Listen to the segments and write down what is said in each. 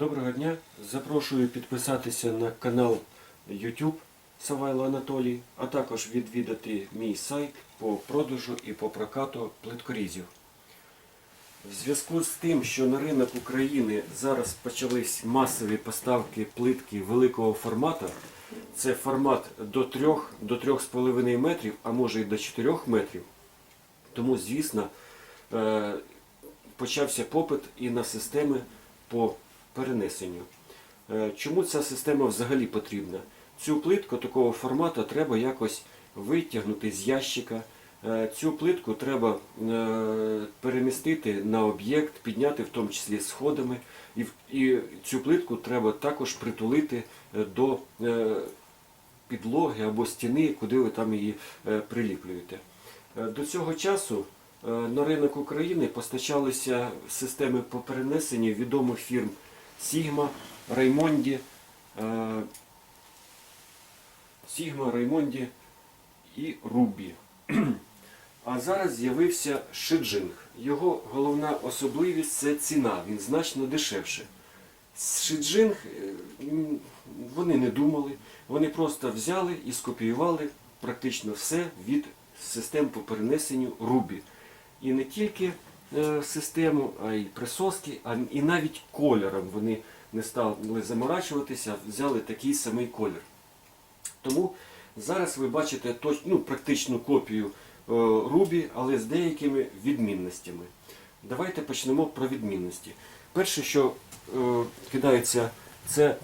Доброго дня! Запрошую підписатися на канал YouTube Савайло Анатолій, а також відвідати мій сайт по продажу і по прокату плиткорізів. В зв'язку з тим, що на ринок України зараз почались масові поставки плитки великого формату, це формат до 3-3,5 метрів, а може і до 4 метрів, тому, звісно, почався попит і на системи по перенесенню. Чому ця система взагалі потрібна? Цю плитку такого формату треба якось витягнути з ящика. Цю плитку треба перемістити на об'єкт, підняти в тому числі сходами. І цю плитку треба також притулити до підлоги або стіни, куди ви там її приліплюєте. До цього часу на ринок України постачалися системи по перенесенню відомих фірм Sigma, Raimondi і Ruby. А зараз з'явився Шиджинг. Його головна особливість – це ціна, він значно дешевше. Шиджинг вони не думали, вони просто взяли і скопіювали практично все від систем по перенесенню Ruby. І не тільки систему, а й присоски, і навіть кольором вони не стали заморачуватися, взяли такий самий колір. Тому зараз ви бачите практичну копію Ruby, але з деякими відмінностями. Давайте почнемо про відмінності. Перше, що кидається, це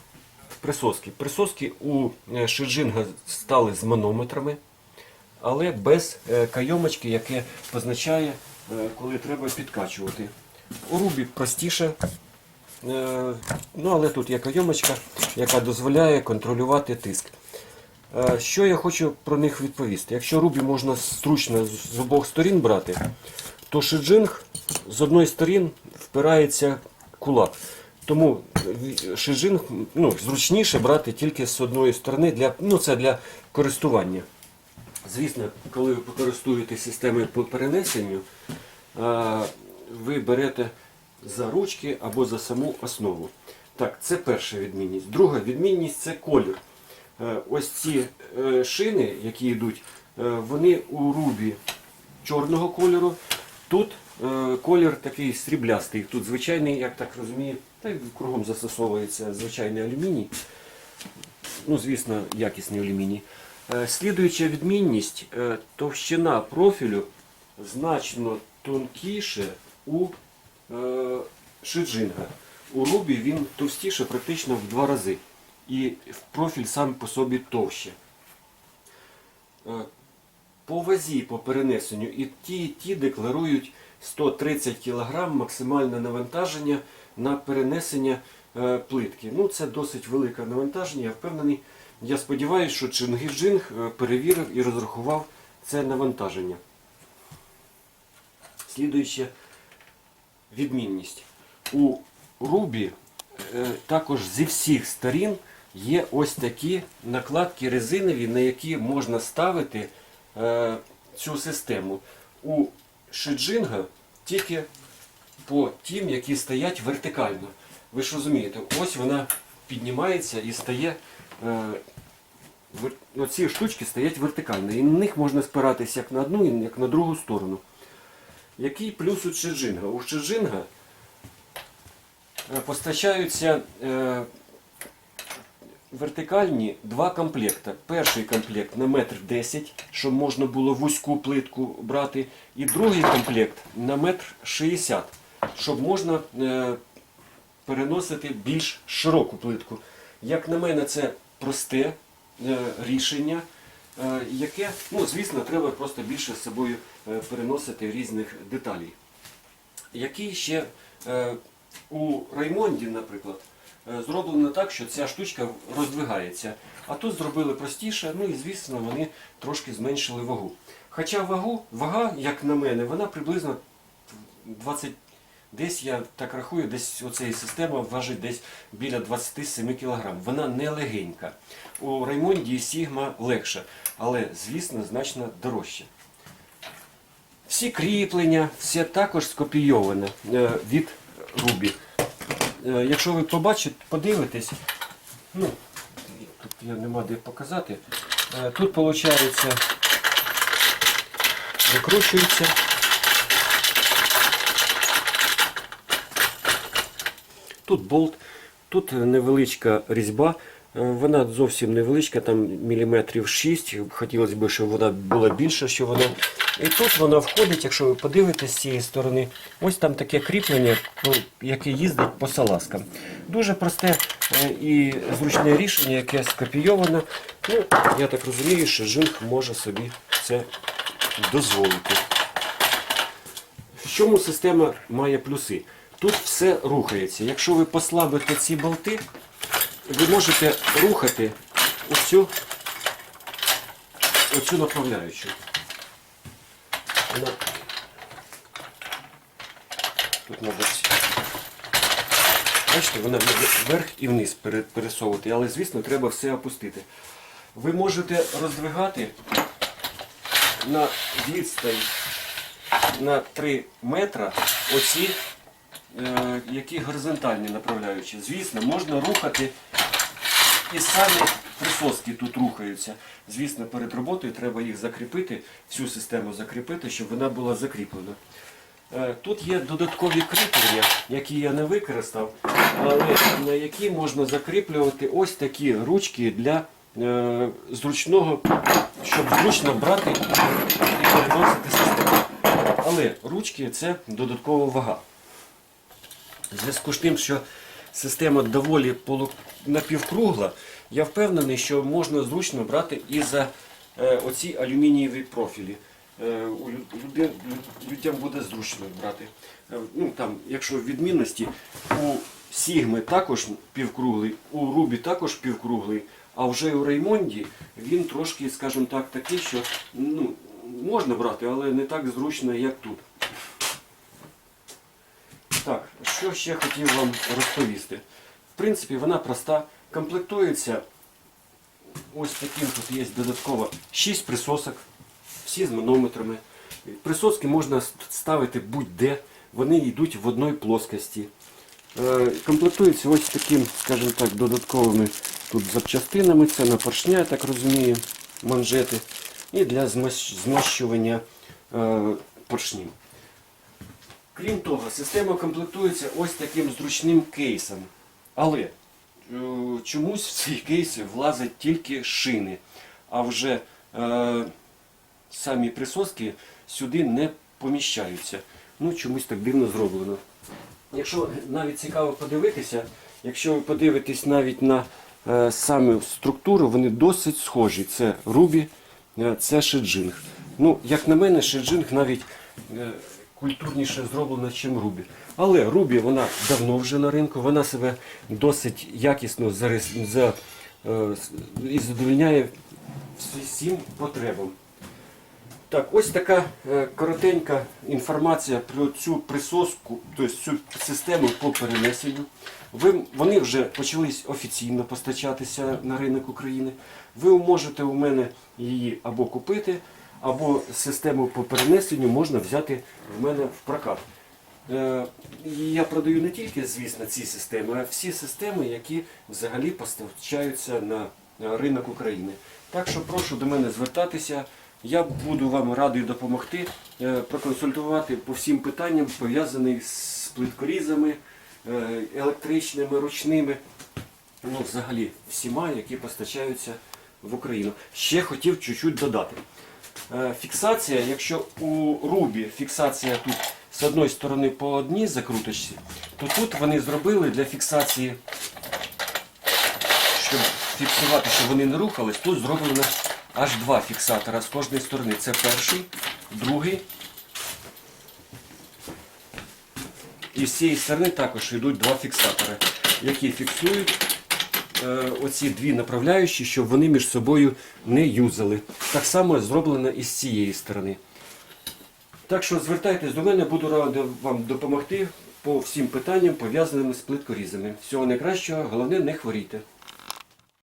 присоски. Присоски у Шиджинга стали з манометрами, але без кайомочки, яке позначає, коли треба підкачувати. У Ruby простіше, але тут є кайомочка, яка дозволяє контролювати тиск. Що я хочу про них відповісти? Якщо Ruby можна зручно з обох сторін брати, то Шиджинг з одної сторони впирається кулак. Тому Шиджинг зручніше брати тільки з одної сторони, це для користування. Звісно, коли ви користуєтесь системою по перенесенню, ви берете за ручки або за саму основу. Так, це перша відмінність. Друга відмінність – це колір. Ось ці шини, які йдуть, вони у Ruby чорного кольору. Тут колір такий сріблястий. Тут звичайний, як так розумію, кругом застосовується звичайний алюміній. Звісно, якісний алюміній. Слідуюча відмінність – товщина профілю значно тонкіше у Шиджинга. У Ruby він товстіше практично в 2 рази. І профіль сам по собі товще. По вазі, по перенесенню, і ті декларують 130 кг максимальне навантаження на перенесення плитки. Це досить велике навантаження, я впевнений. Я сподіваюся, що Шиджинг перевірив і розрахував це навантаження. Слідуюча відмінність. У Ruby також зі всіх сторін є ось такі накладки резинові, на які можна ставити цю систему. У Шиджинга тільки по тим, які стоять вертикально. Ви ж розумієте, ось вона піднімається і стає, ці штучки стоять вертикально. І на них можна спиратися як на одну, як на другу сторону. Який плюс у Шиджинга? У Шиджинга постачаються вертикальні 2 комплекти. Перший комплект на 1,10 м, щоб можна було вузьку плитку брати. І другий комплект на 1,60 м, щоб можна переносити більш широку плитку. Як на мене, це просте рішення, яке, звісно, треба просто більше з собою переносити різних деталей. Який ще у Raimondi, наприклад, зроблено так, що ця штучка роздвигається. А тут зробили простіше, і, звісно, вони трошки зменшили вагу. Хоча вага, як на мене, вона приблизно 20, десь, я так рахую, десь оцеї система важить десь біля 27 кг. Вона не легенька. У Raimondi і Sigma легша, але, звісно, значно дорожче. Всі кріплення, все також скопійоване від Ruby. якщо ви подивитесь, ну, тут я нема де показати, тут виходить, викручується. Тут болт, тут невеличка різьба, вона зовсім невеличка, там міліметрів 6, хотілося б, щоб вона була більша, що вона. І тут вона входить, якщо ви подивитесь з цієї сторони, ось там таке кріплення, яке їздить по салазкам. Дуже просте і зручне рішення, яке скопійоване. Ну, я так розумію, що Жинг може собі це дозволити. В чому система має плюси? Тут все рухається. Якщо ви послабите ці болти, ви можете рухати оцю направляючу. Тут треба, бачите, вона вверх і вниз пересовувати, але, звісно, треба все опустити. Ви можете роздвигати на відстань на 3 метра оці, які горизонтальні направляючі. Звісно, можна рухати, і самі присоски тут рухаються. Звісно, перед роботою треба їх закріпити, всю систему закріпити, щоб вона була закріплена. Тут є додаткові кріплення, які я не використав, але на які можна закріплювати ось такі ручки для зручного, щоб зручно брати і переносити систему. Але ручки – це додаткова вага. В зв'язку з тим, що система доволі напівкругла, я впевнений, що можна зручно брати і за оці алюмінієві профілі. Людям буде зручно брати. Ну, там, якщо відмінності, у Сігми також півкруглий, у Рубі також півкруглий, а вже у Реймонді він трошки, скажімо так, такий, що ну, можна брати, але не так зручно, як тут. Так, що ще хотів вам розповісти. В принципі, вона проста, комплектується ось таким, тут є додатково 6 присосок, всі з манометрами. Присоски можна ставити будь-де, вони йдуть в одній плоскості. Комплектується ось таким, скажімо так, додатковими тут запчастинами, це на поршня, я так розумію, манжети, і для змащування поршнів. Крім того, система комплектується ось таким зручним кейсом. Але чомусь в цей кейс влазять тільки шини, а вже самі присоски сюди не поміщаються. Ну, чомусь так дивно зроблено. Якщо навіть цікаво подивитися, якщо ви подивитесь навіть на саму структуру, вони досить схожі. Це Рубі, це Шеджинг. Ну, як на мене, Шеджинг навіть культурніше зроблена, ніж Рубі. Але Рубі, вона давно вже на ринку, вона себе досить якісно і задовольняє всім потребам. Так, ось така коротенька інформація про цю присоску, тобто цю систему по перенесенню. Вони вже почались офіційно постачатися на ринок України. Ви можете у мене її або купити, або систему по перенесенню можна взяти в мене в прокат. Я продаю не тільки, звісно, ці системи, а всі системи, які взагалі постачаються на ринок України. Так що прошу до мене звертатися. Я буду вам радий допомогти, проконсультувати по всім питанням, пов'язаних з плиткорізами, електричними, ручними, ну, взагалі всіма, які постачаються в Україну. Ще хотів чуть-чуть додати. Фіксація, якщо у Рубі фіксація тут з одної сторони по одній закруточці, то тут вони зробили для фіксації, щоб фіксувати, щоб вони не рухались, тут зроблено аж 2 фіксатора з кожної сторони. Це перший, другий. І з цієї сторони також йдуть 2 фіксатори, які фіксують оці 2 направляючі, щоб вони між собою не юзали. Так само зроблено і з цієї сторони. Так що звертайтесь до мене, буду радий вам допомогти по всім питанням, пов'язаним з плиткорізами. Всього найкращого, головне не хворійте.